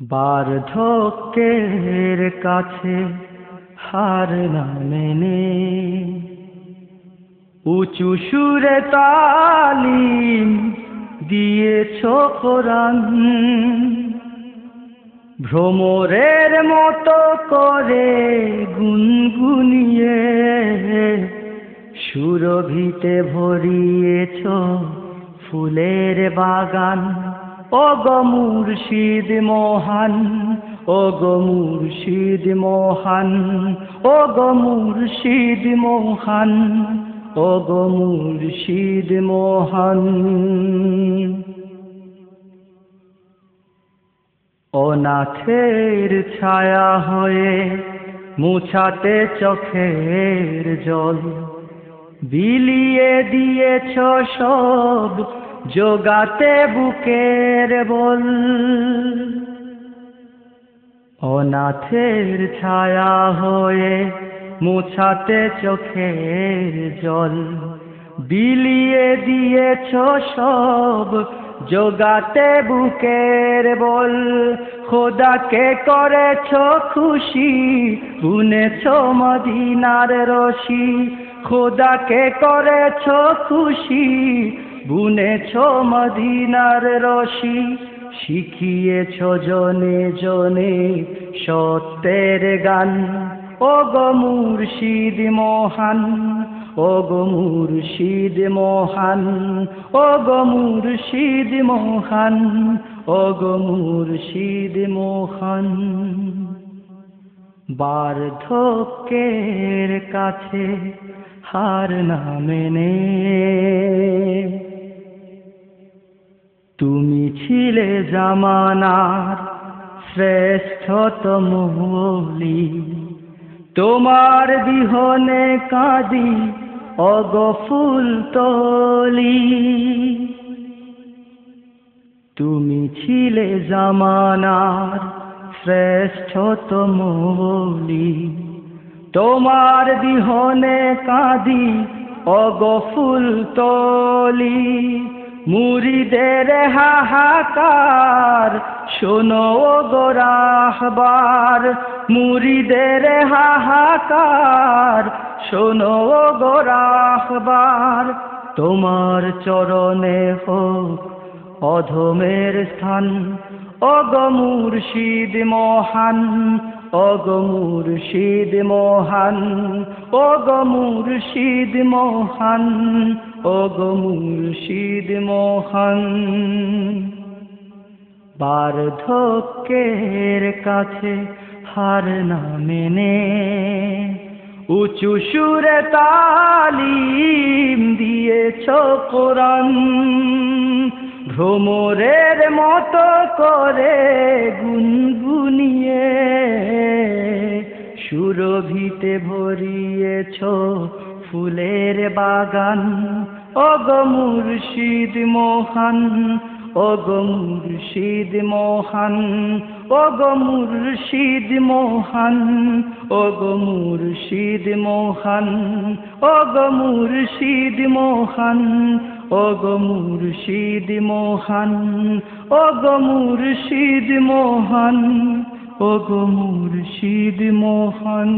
বার্ধক্যের কাছে হার না মেনে উঁচু সুরে তালিম দিয়েছ কোরআন। ভ্রমরের মতো করে গুনগুনিয়ে সুরভিতে ভরিয়েছ ফুলের বাগান। ও গো মুর্শিদ মহান, ও গো মুর্শিদ মহান, ও গো মুর্শিদ মহান, ও গো মুর্শিদ মহান। অনাথের ছায়া হয়ে মুছাতে চোখের জল, বিলিয়ে দিয়েছ সব জোগাতে বুকের বল। অনাথের ছায়া হয়ে মুছাতে চোখের জল, বিলিয়ে দিয়েছ সব জোগাতে বুকের বল। খোদাকে করেছ খুশি, বুনেছ মদিনার রশি। খোদাকে করেছ খুশি, বুনেছ মদিনার রশি। শিখিয়েছ জনে জনে সত্যের গান। ও গো মুর্শিদ মহান, ও গো মুর্শিদ মহান, ও গো মুর্শিদ মহান, ও গো মুর্শিদ মহান। বার্ধক্যের কাছে হার না মেনে তুমি ছিলে জামানার শ্রেষ্ঠতম ওলি। তোমার বিহনে কাঁদি ও গো ফুলতলি। তুমি ছিলে জামানার শ্রেষ্ঠতম ওলি। তোমার বিহনে কাঁদি ও গো ফুলতলি। মুরিদের হাহাকার শোনো গো রাহবার। মুরিদের হাহাকার শোনো গো রাহবার। তোমার চরণে হোক অধমের স্থান। ও গো মুর্শিদ মহান, ও গো মুর্শিদ মহান, ও গো মুর্শিদ মহান, ও গো মুর্শিদ মহান। বার্ধক্যের কাছে হার না মেনে উঁচু সুরে তালিম দিয়েছ কোরআন। ভ্রমরের মতো করে গুনগুনিয়ে সুরভিতে ভরিয়েছ ফুলের বাগান। ও গো মুর্শিদ মহান, ও গো মুর্শিদ মহান, ও গো মুর্শিদ মহান, ও গো মুর্শিদ মহান, ও গো মুর্শিদ মহান, ও গো মুর্শিদ মহান, ও গো মুর্শিদ মহান, ও গো মুর্শিদ মহান।